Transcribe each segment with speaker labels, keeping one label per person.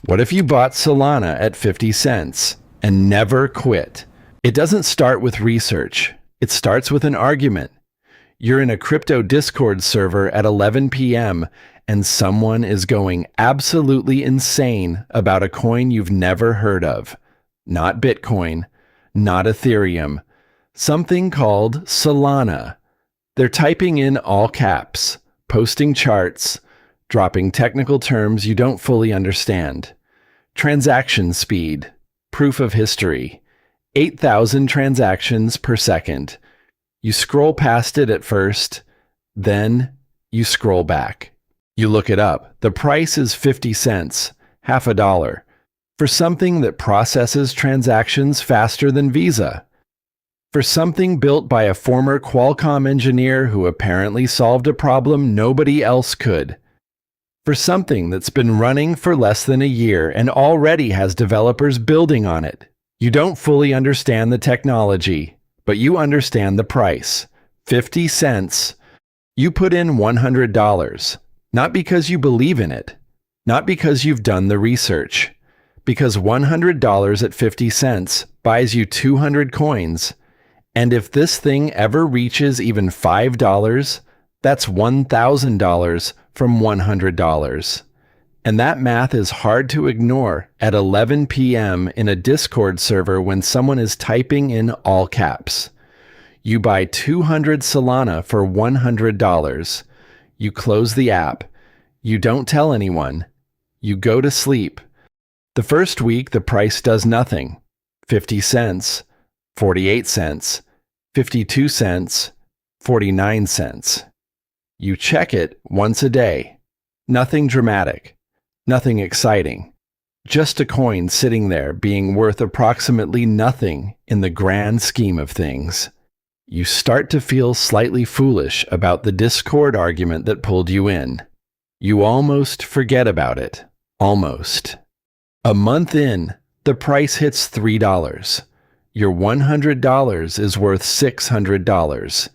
Speaker 1: What if you bought Solana at 50 cents and never quit? It doesn't start with research. It starts with an argument. You're in a crypto Discord server at 11 p.m. and someone is going absolutely insane about a coin you've never heard of. Not Bitcoin, not Ethereum, something called Solana. They're typing in all caps, posting charts, dropping technical terms you don't fully understand. Transaction speed, proof of history, 8,000 transactions per second. You scroll past it at first, then you scroll back. You look it up. The price is 50 cents, half a dollar, for something that processes transactions faster than Visa. For something built by a former Qualcomm engineer who apparently solved a problem nobody else could. For something that's been running for less than a year and already has developers building on it. You don't fully understand the technology, but you understand the price. 50 cents. You put in $100, not because you believe in it, not because you've done the research, because $100 at 50 cents buys you 200 coins. And if this thing ever reaches even $5, that's $1,000 from $100. And that math is hard to ignore at 11 p.m. in a Discord server when someone is typing in all caps. You buy 200 Solana for $100. You close the app. You don't tell anyone. You go to sleep. The first week, the price does nothing. 50 cents, 48 cents, 52 cents, 49 cents. You check it once a day. Nothing dramatic, nothing exciting. Just a coin sitting there being worth approximately nothing in the grand scheme of things. You start to feel slightly foolish about the Discord argument that pulled you in. You almost forget about it. Almost. A month in, the price hits $3. Your $100 is worth $600.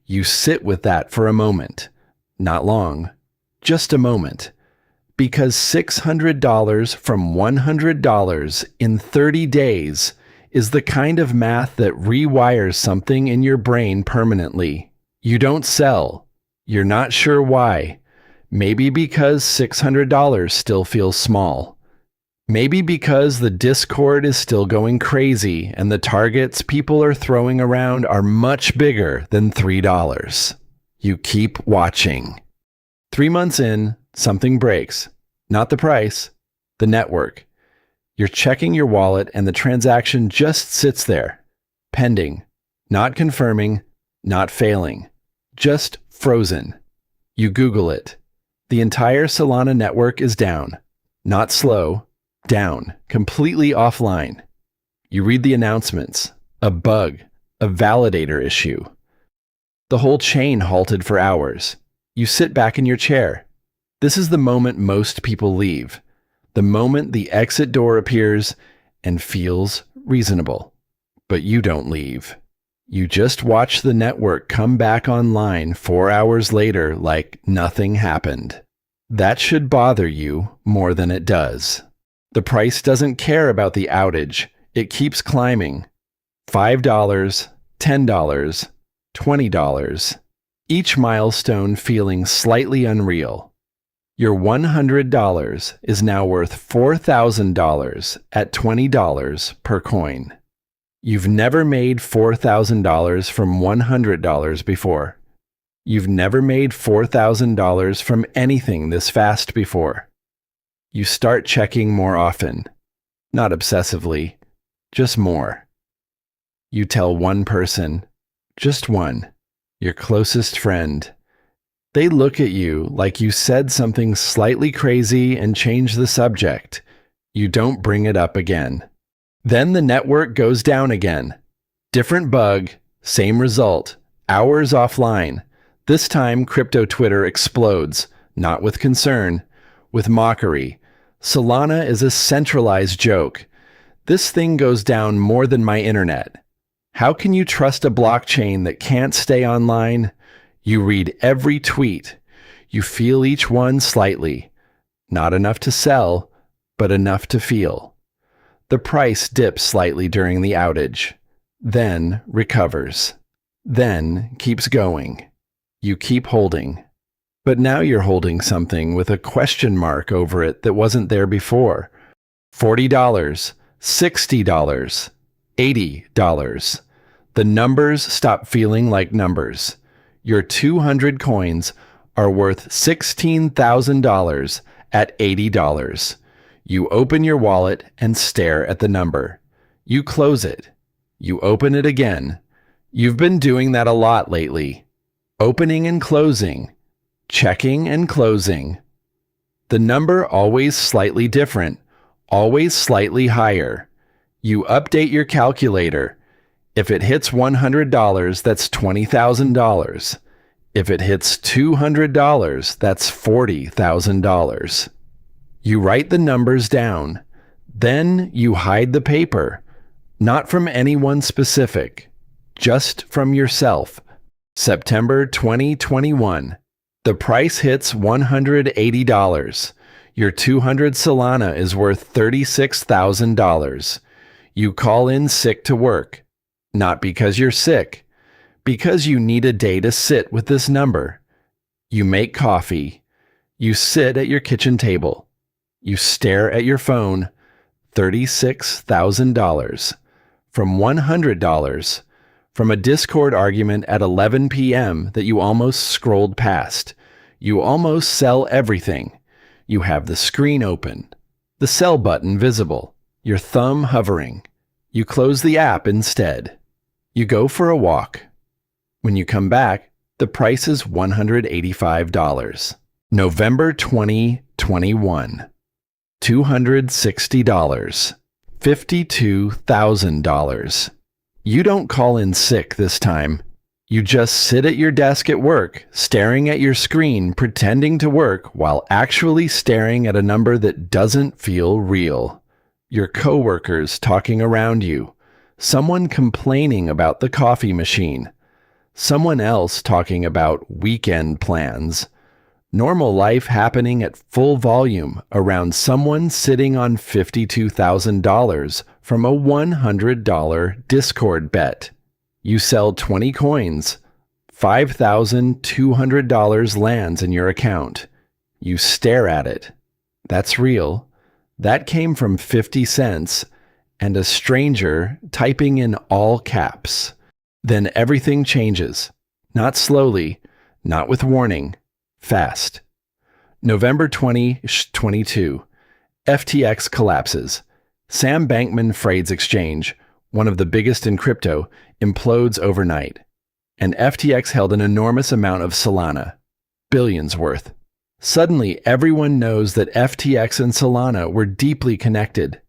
Speaker 1: You sit with that for a moment. Not long. Just a moment. Because $600 from $100 in 30 days is the kind of math that rewires something in your brain permanently. You don't sell. You're not sure why. Maybe because $600 still feels small. Maybe because the Discord is still going crazy and the targets people are throwing around are much bigger than $3. You keep watching. 3 months in, something breaks. Not the price, the network. You're checking your wallet and the transaction just sits there, pending, not confirming, not failing, just frozen. You Google it. The entire Solana network is down. Not slow, down, completely offline. You read the announcements. A bug, a validator issue. The whole chain halted for hours. You sit back in your chair. This is the moment most people leave. The moment the exit door appears and feels reasonable. But you don't leave. You just watch the network come back online 4 hours later like nothing happened. That should bother you more than it does. The price doesn't care about the outage. It keeps climbing. $5, $10, $20. Each milestone feeling slightly unreal. Your $100 is now worth $4,000 at $20 per coin. You've never made $4,000 from $100 before. You've never made $4,000 from anything this fast before. You start checking more often. Not obsessively, just more. You tell one person, just one, your closest friend. They look at you like you said something slightly crazy and change the subject. You don't bring it up again. Then the network goes down again. Different bug, same result, hours offline. This time crypto Twitter explodes, not with concern, with mockery. Solana is a centralized joke. This thing goes down more than my internet. How can you trust a blockchain that can't stay online? You read every tweet. You feel each one slightly. Not enough to sell, but enough to feel. The price dips slightly during the outage, then recovers, then keeps going. You keep holding. But now you're holding something with a question mark over it that wasn't there before. $40, $60, $80. The numbers stop feeling like numbers. Your 200 coins are worth $16,000 at $80. You open your wallet and stare at the number. You close it. You open it again. You've been doing that a lot lately. Opening and closing. Checking and closing. The number always slightly different, always slightly higher. You update your calculator. If it hits $100, that's $20,000. If it hits $200, that's $40,000. You write the numbers down. Then you hide the paper. Not from anyone specific, just from yourself. September 2021. The price hits $180. Your 200 Solana is worth $36,000. You call in sick to work. Not because you're sick, because you need a day to sit with this number. You make coffee. You sit at your kitchen table. You stare at your phone. $36,000. From $100. From a Discord argument at 11 p.m. that you almost scrolled past. You almost sell everything. You have the screen open, the sell button visible, your thumb hovering. You close the app instead. You go for a walk. When you come back, the price is $185. November 2021. $260. $52,000. You don't call in sick this time. You just sit at your desk at work, staring at your screen, pretending to work while actually staring at a number that doesn't feel real. Your coworkers talking around you. Someone complaining about the coffee machine. Someone else talking about weekend plans. Normal life happening at full volume around someone sitting on $52,000 from a $100 Discord bet. You sell 20 coins. $5,200 lands in your account. You stare at it. That's real. That came from 50 cents and a stranger typing in all caps. Then everything changes. Not slowly, not with warning. Fast. November 2022. FTX collapses. Sam Bankman-Fried's exchange, one of the biggest in crypto, implodes overnight. And FTX held an enormous amount of Solana. Billions worth. Suddenly, everyone knows that FTX and Solana were deeply connected.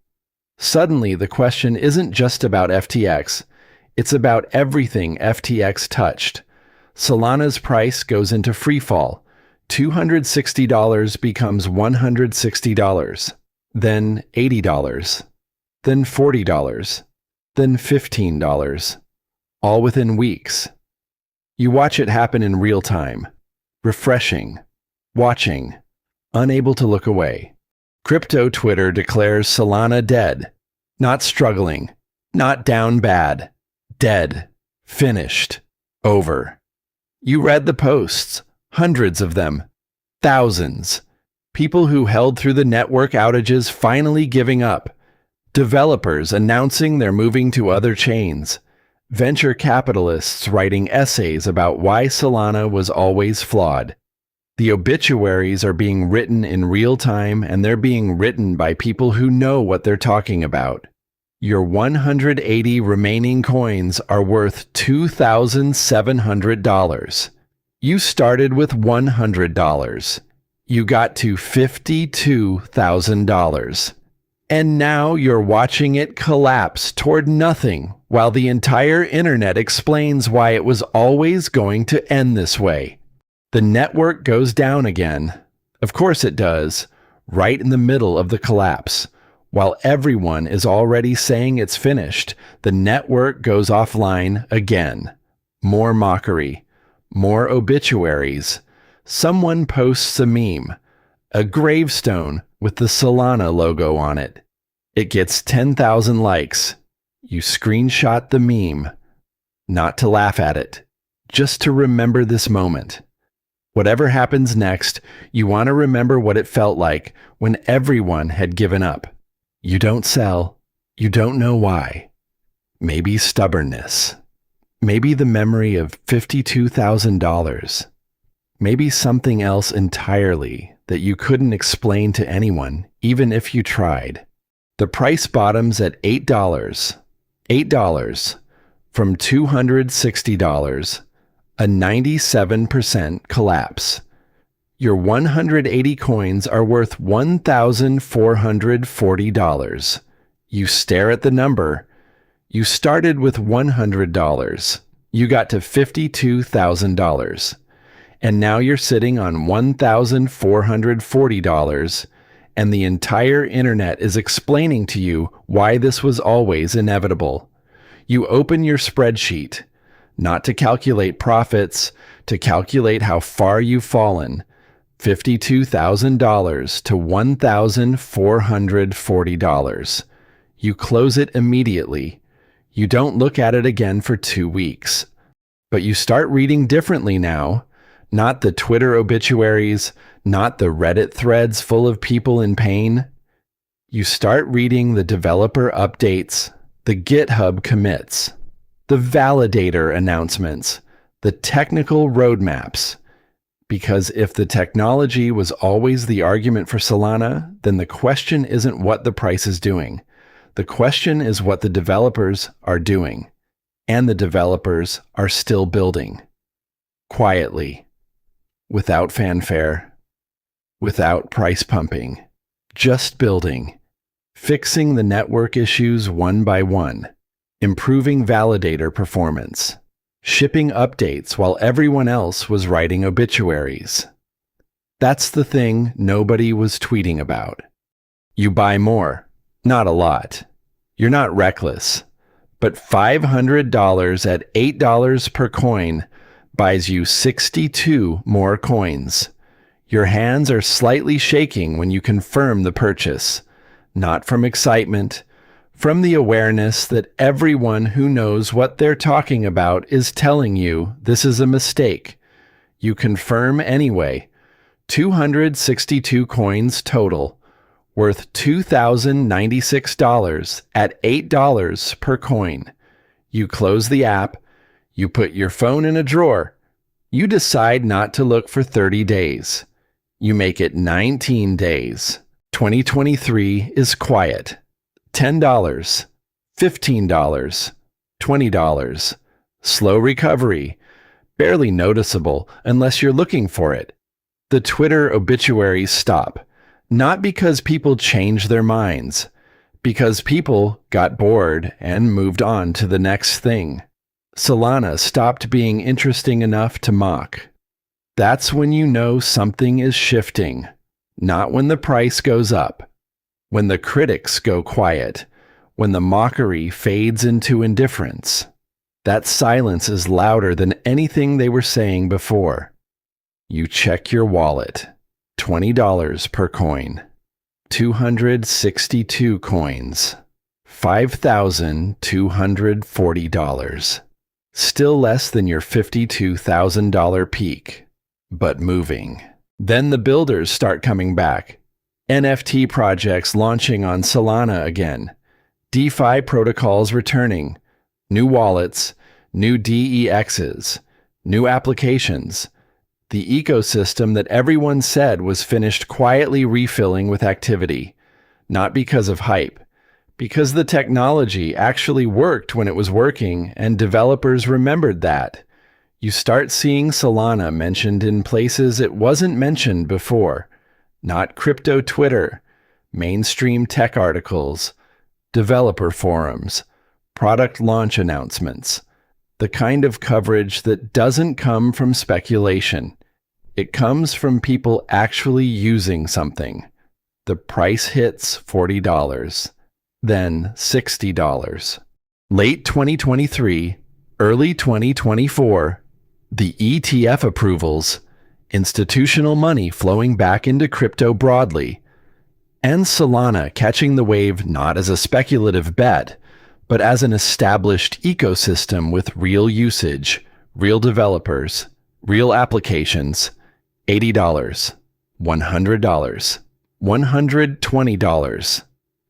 Speaker 1: Suddenly, the question isn't just about FTX. It's about everything FTX touched. Solana's price goes into freefall. $260 becomes $160. Then $80. Then $40. Then $15. All within weeks. You watch it happen in real time. Refreshing. Watching. Unable to look away. Crypto Twitter declares Solana dead. Not struggling. Not down bad. Dead. Finished. Over. You read the posts. Hundreds of them. Thousands. People who held through the network outages finally giving up. Developers announcing they're moving to other chains. Venture capitalists writing essays about why Solana was always flawed. The obituaries are being written in real time, and they're being written by people who know what they're talking about. Your 180 remaining coins are worth $2,700. You started with $100. You got to $52,000. And now you're watching it collapse toward nothing while the entire internet explains why it was always going to end this way. The network goes down again. Of course it does, right in the middle of the collapse. While everyone is already saying it's finished, the network goes offline again. More mockery. More obituaries. Someone posts a meme. A gravestone with the Solana logo on it. It gets 10,000 likes. You screenshot the meme, not to laugh at it, just to remember this moment. Whatever happens next, you want to remember what it felt like when everyone had given up. You don't sell. You don't know why. Maybe stubbornness. Maybe the memory of $52,000. Maybe something else entirely that you couldn't explain to anyone, even if you tried. The price bottoms at $8. $8 from $260. A 97% collapse. Your 180 coins are worth $1,440. You stare at the number. You started with $100. You got to $52,000. And now you're sitting on $1,440, and the entire internet is explaining to you why this was always inevitable. You open your spreadsheet, not to calculate profits, to calculate how far you've fallen. $52,000 to $1,440. You close it immediately. You don't look at it again for 2 weeks. But you start reading differently now. Not the Twitter obituaries, not the Reddit threads full of people in pain. You start reading the developer updates, the GitHub commits, the validator announcements, the technical roadmaps. Because if the technology was always the argument for Solana, then the question isn't what the price is doing. The question is what the developers are doing. And the developers are still building. Quietly. Without fanfare. Without price pumping. Just building. Fixing the network issues one by one. Improving validator performance, shipping updates while everyone else was writing obituaries. That's the thing nobody was tweeting about. You buy more, not a lot. You're not reckless, but $500 at $8 per coin buys you 62 more coins. Your hands are slightly shaking when you confirm the purchase, not from excitement, from the awareness that everyone who knows what they're talking about is telling you this is a mistake. You confirm anyway. 262 coins total, worth $2,096 at $8 per coin. You close the app. You put your phone in a drawer. You decide not to look for 30 days. You make it 19 days. 2023 is quiet. $10, $15, $20. Slow recovery. Barely noticeable unless you're looking for it. The Twitter obituaries stop. Not because people change their minds. Because people got bored and moved on to the next thing. Solana stopped being interesting enough to mock. That's when you know something is shifting. Not when the price goes up. When the critics go quiet, when the mockery fades into indifference. That silence is louder than anything they were saying before. You check your wallet. $20 per coin. 262 coins. $5,240. Still less than your $52,000 peak, but moving. Then the builders start coming back. NFT projects launching on Solana again, DeFi protocols returning, new wallets, new DEXs, new applications, the ecosystem that everyone said was finished quietly refilling with activity, not because of hype, because the technology actually worked when it was working and developers remembered that. You start seeing Solana mentioned in places it wasn't mentioned before. Not crypto Twitter, mainstream tech articles, developer forums, product launch announcements, the kind of coverage that doesn't come from speculation. It comes from people actually using something. The price hits $40, then $60. Late 2023, early 2024, the ETF approvals, institutional money flowing back into crypto broadly. And Solana catching the wave not as a speculative bet, but as an established ecosystem with real usage, real developers, real applications. $80, $100, $120.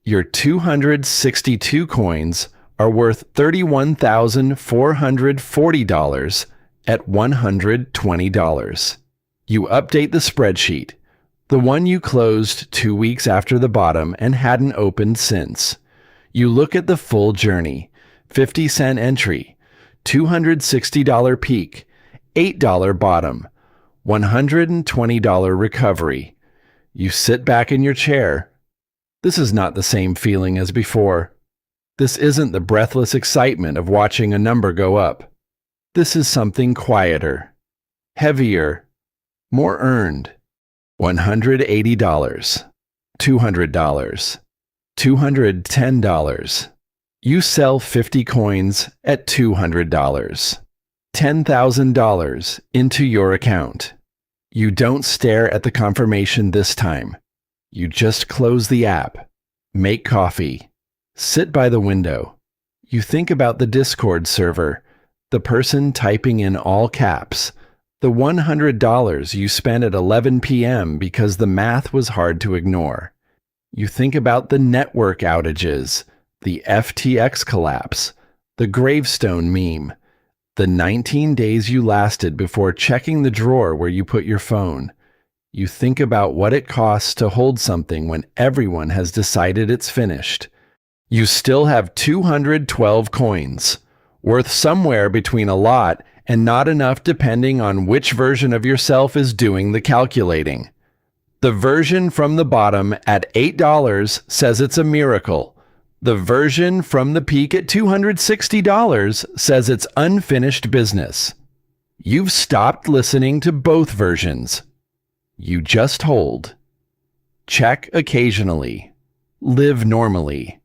Speaker 1: Your 262 coins are worth $31,440 at $120. You update the spreadsheet, the one you closed 2 weeks after the bottom and hadn't opened since. You look at the full journey, 50-cent entry, $260 peak, $8 bottom, $120 recovery. You sit back in your chair. This is not the same feeling as before. This isn't the breathless excitement of watching a number go up. This is something quieter, heavier, more earned. $180, $200, $210. You sell 50 coins at $200. $10,000 into your account. You don't stare at the confirmation this time. You just close the app, make coffee, sit by the window. You think about the Discord server, the person typing in all caps, the $100 you spent at 11 p.m. because the math was hard to ignore. You think about the network outages, the FTX collapse, the gravestone meme, the 19 days you lasted before checking the drawer where you put your phone. You think about what it costs to hold something when everyone has decided it's finished. You still have 212 coins, worth somewhere between a lot and not enough depending on which version of yourself is doing the calculating. The version from the bottom at $8 says it's a miracle. The version from the peak at $260 says it's unfinished business. You've stopped listening to both versions. You just hold. Check occasionally. Live normally.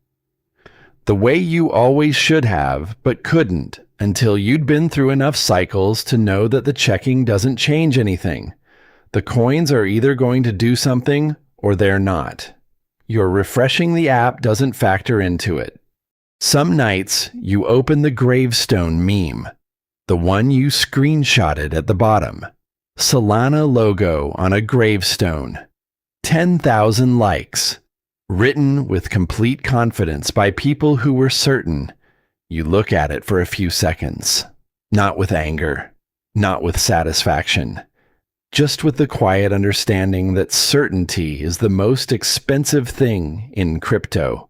Speaker 1: The way you always should have, but couldn't, until you'd been through enough cycles to know that the checking doesn't change anything. The coins are either going to do something or they're not. Your refreshing the app doesn't factor into it. Some nights, you open the gravestone meme, the one you screenshotted at the bottom. Solana logo on a gravestone. 10,000 likes. Written with complete confidence by people who were certain. You look at it for a few seconds. Not with anger. Not with satisfaction. Just with the quiet understanding that certainty is the most expensive thing in crypto.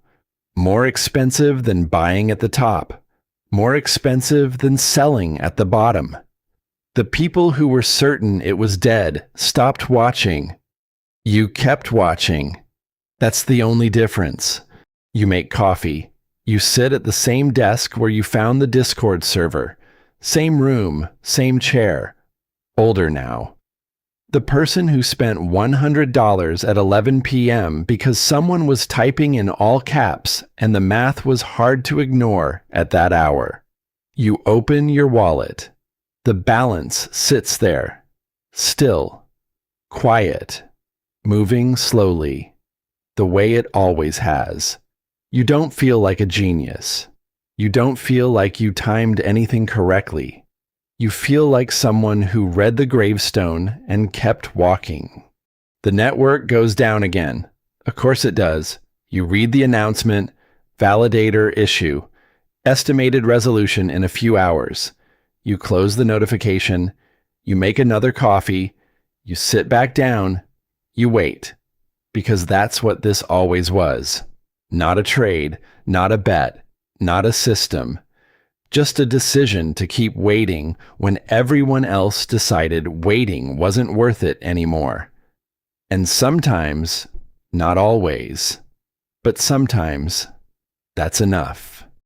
Speaker 1: More expensive than buying at the top. More expensive than selling at the bottom. The people who were certain it was dead stopped watching. You kept watching. That's the only difference. You make coffee. You sit at the same desk where you found the Discord server. Same room, same chair. Older now. The person who spent $100 at 11 p.m. because someone was typing in all caps and the math was hard to ignore at that hour. You open your wallet. The balance sits there. Still. Quiet. Moving slowly. The way it always has. You don't feel like a genius. You don't feel like you timed anything correctly. You feel like someone who read the gravestone and kept walking. The network goes down again. Of course it does. You read the announcement, validator issue, estimated resolution in a few hours. You close the notification. You make another coffee. You sit back down. You wait. Because that's what this always was. Not a trade, not a bet, not a system. Just a decision to keep waiting when everyone else decided waiting wasn't worth it anymore. And sometimes, not always, but sometimes, that's enough.